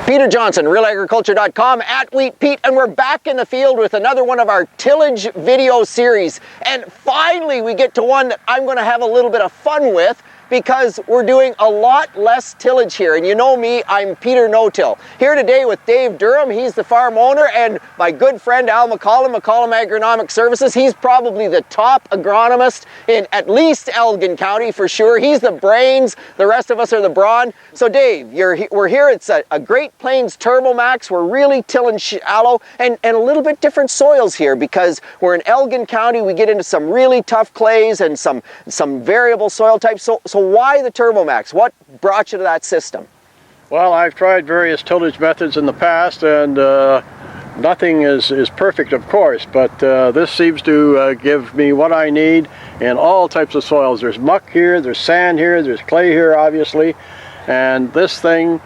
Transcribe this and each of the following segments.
Peter Johnson, RealAgriculture.com, at Wheat Pete, and we're back in the field with another one of our tillage video series. And finally we get to one that I'm going to have a little bit of fun with, because we're doing a lot less tillage here. And you know me, I'm Peter Notill. Here today with Dave Durham, he's the farm owner, and my good friend Al McCallum, McCallum Agronomic Services. He's probably the top agronomist in at least Elgin County for sure. He's the brains, the rest of us are the brawn. So Dave, we're here, it's a Great Plains Turbo Max. We're really tilling shallow and a little bit different soils here, because we're in Elgin County. We get into some really tough clays and some variable soil types. So why the Turbo Max? What brought you to that system? Well, I've tried various tillage methods in the past, and nothing is perfect, of course, but this seems to give me what I need in all types of soils. There's muck here, there's sand here, there's clay here, obviously, and this thing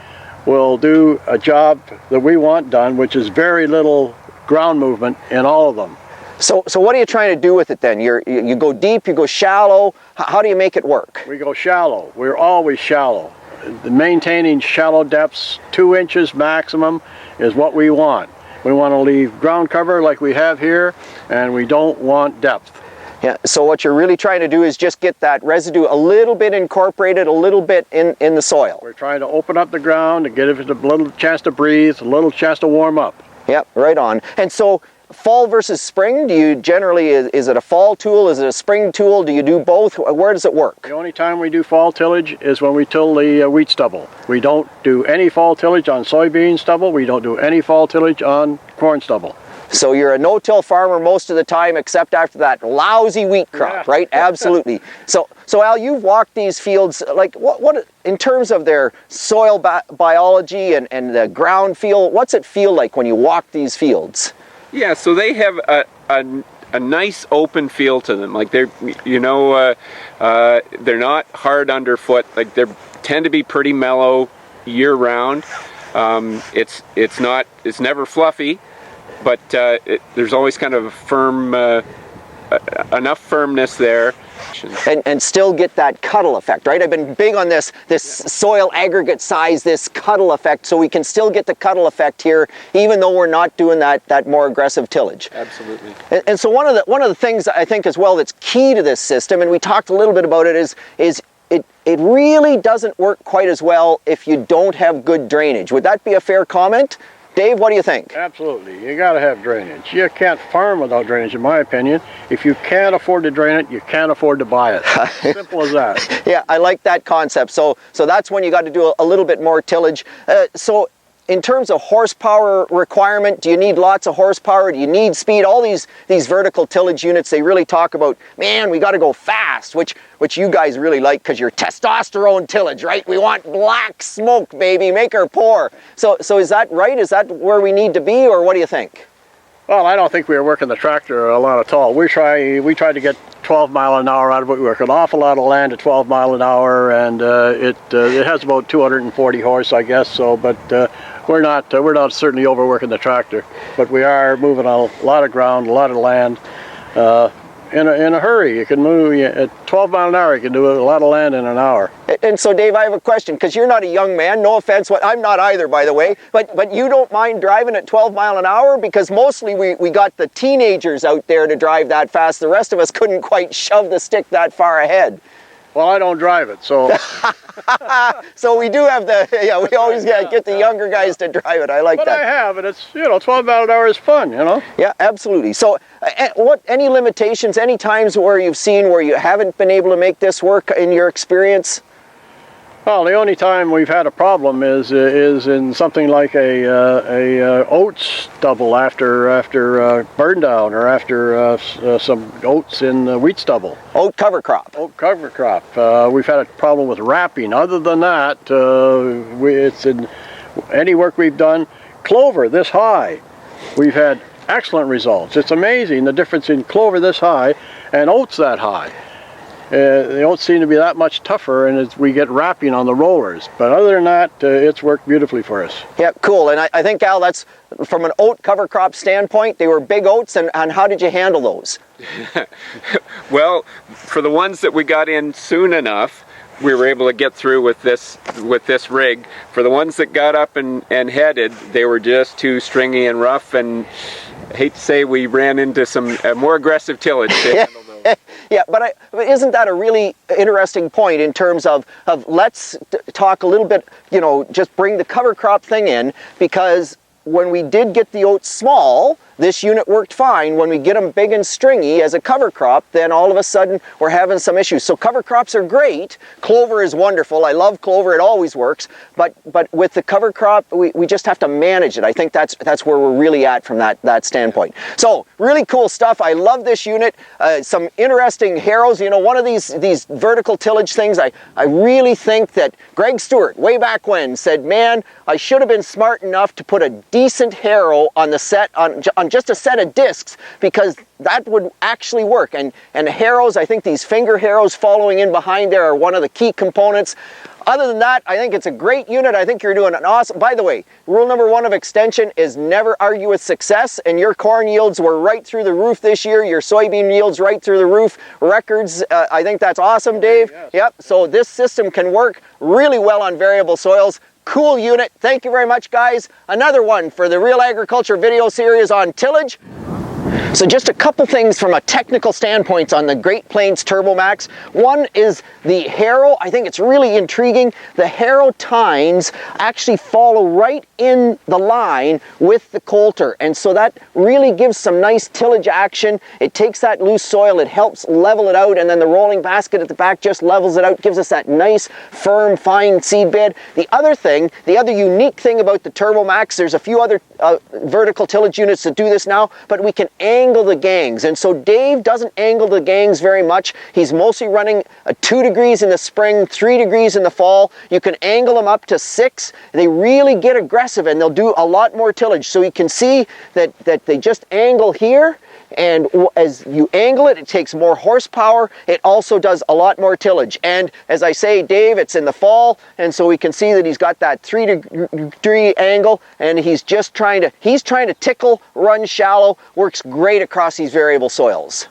will do a job that we want done, which is very little ground movement in all of them. So what are you trying to do with it then? You go deep, you go shallow. How do you make it work? We go shallow. We're always shallow. Maintaining shallow depths, 2 inches maximum, is what we want. We want to leave ground cover like we have here, and we don't want depth. Yeah, so what you're really trying to do is just get that residue a little bit incorporated, a little bit in the soil. We're trying to open up the ground to give it a little chance to breathe, a little chance to warm up. Yep, right on. And so, fall versus spring, do you generally, is it a fall tool, is it a spring tool, do you do both? Where does it work? The only time we do fall tillage is when we till the wheat stubble. We don't do any fall tillage on soybean stubble, we don't do any fall tillage on corn stubble. So you're a no-till farmer most of the time, except after that lousy wheat crop, right? Absolutely. So Al, you've walked these fields, like what in terms of their soil biology and the ground feel, what's it feel like when you walk these fields? Yeah, so they have a nice open feel to them. Like they're not hard underfoot. Like they tend to be pretty mellow year round. It's never fluffy, but there's always kind of a firm, enough firmness there. And still get that cuddle effect, right? I've been big on this soil aggregate size, this cuddle effect, so we can still get the cuddle effect here, even though we're not doing that more aggressive tillage. Absolutely. And so one of the things I think as well that's key to this system, and we talked a little bit about it, is it really doesn't work quite as well if you don't have good drainage. Would that be a fair comment? Dave, what do you think? Absolutely. You got to have drainage. You can't farm without drainage, in my opinion. If you can't afford to drain it, you can't afford to buy it. Simple as that. Yeah, I like that concept. So that's when you got to do a little bit more tillage. So in terms of horsepower requirement, do you need lots of horsepower? Do you need speed? All these vertical tillage units, they really talk about, man, we got to go fast, which you guys really like because you're testosterone tillage, right? We want black smoke, baby, make her pour. So is that right? Is that where we need to be, or what do you think? Well, I don't think we were working the tractor a lot at all. We tried to get 12 mile an hour out of it. We work an awful lot of land at 12 mile an hour, and it has about 240 horse, I guess. So, but we're not certainly overworking the tractor, but we are moving a lot of ground, a lot of land. In a hurry. You can move at 12 mile an hour. You can do a lot of land in an hour. And so, Dave, I have a question, because you're not a young man. No offense, I'm not either, by the way. But you don't mind driving at 12 mile an hour? Because mostly we got the teenagers out there to drive that fast. The rest of us couldn't quite shove the stick that far ahead. Well, I don't drive it, so. So we do have we always get the younger guys to drive it. I like that. But I have, and it's, 12 mile an hour is fun, Yeah, absolutely. So any limitations, any times where you've seen where you haven't been able to make this work in your experience? Well, the only time we've had a problem is in something like a oats stubble after burn down, or after some oats in the wheat stubble. Oat cover crop. Oat cover crop. We've had a problem with wrapping. Other than that, it's in any work we've done. Clover this high, we've had excellent results. It's amazing the difference in clover this high and oats that high. They don't seem to be that much tougher, and we get wrapping on the rollers. But other than that, it's worked beautifully for us. Yeah, cool. And I think, Al, that's from an oat cover crop standpoint, they were big oats, and how did you handle those? Well, for the ones that we got in soon enough, we were able to get through with this rig. For the ones that got up and headed, they were just too stringy and rough, and I hate to say we ran into some more aggressive tillage to handle those. Yeah, but isn't that a really interesting point in terms of let's talk a little bit, you know, just bring the cover crop thing in, because when we did get the oats small, this unit worked fine. When we get them big and stringy as a cover crop, then all of a sudden we're having some issues. So cover crops are great. Clover is wonderful. I love clover. It always works. But with the cover crop, we just have to manage it. I think that's where we're really at from that standpoint. So really cool stuff. I love this unit. Some interesting harrows. You know, one of these vertical tillage things, I really think that Greg Stewart, way back when, said, man, I should have been smart enough to put a decent harrow on the set, on just a set of discs, because that would actually work. And harrows, I think these finger harrows following in behind there are one of the key components. Other than that, I think it's a great unit. I think you're doing an awesome. By the way, rule number 1 of extension is never argue with success, and your corn yields were right through the roof this year. Your soybean yields right through the roof. Records, I think that's awesome, Dave. Yes. Yep, so this system can work really well on variable soils. Cool unit. Thank you very much, guys. Another one for the Real Agriculture video series on tillage. So just a couple things from a technical standpoint on the Great Plains TurboMax. One is the harrow. I think it's really intriguing. The harrow tines actually follow right in the line with the coulter, and so that really gives some nice tillage action. It takes that loose soil, it helps level it out, and then the rolling basket at the back just levels it out, gives us that nice, firm, fine seed bed. The other unique thing about the TurboMax, there's a few other vertical tillage units that do this now, but we can angle the gangs. And so Dave doesn't angle the gangs very much. He's mostly running 2 degrees in the spring, 3 degrees in the fall. You can angle them up to 6. They really get aggressive and they'll do a lot more tillage. So you can see that they just angle here, and as you angle it, it takes more horsepower. It also does a lot more tillage. And as I say, Dave, it's in the fall, and so we can see that he's got that 3-degree angle, and he's trying to tickle, run shallow, works great across these variable soils.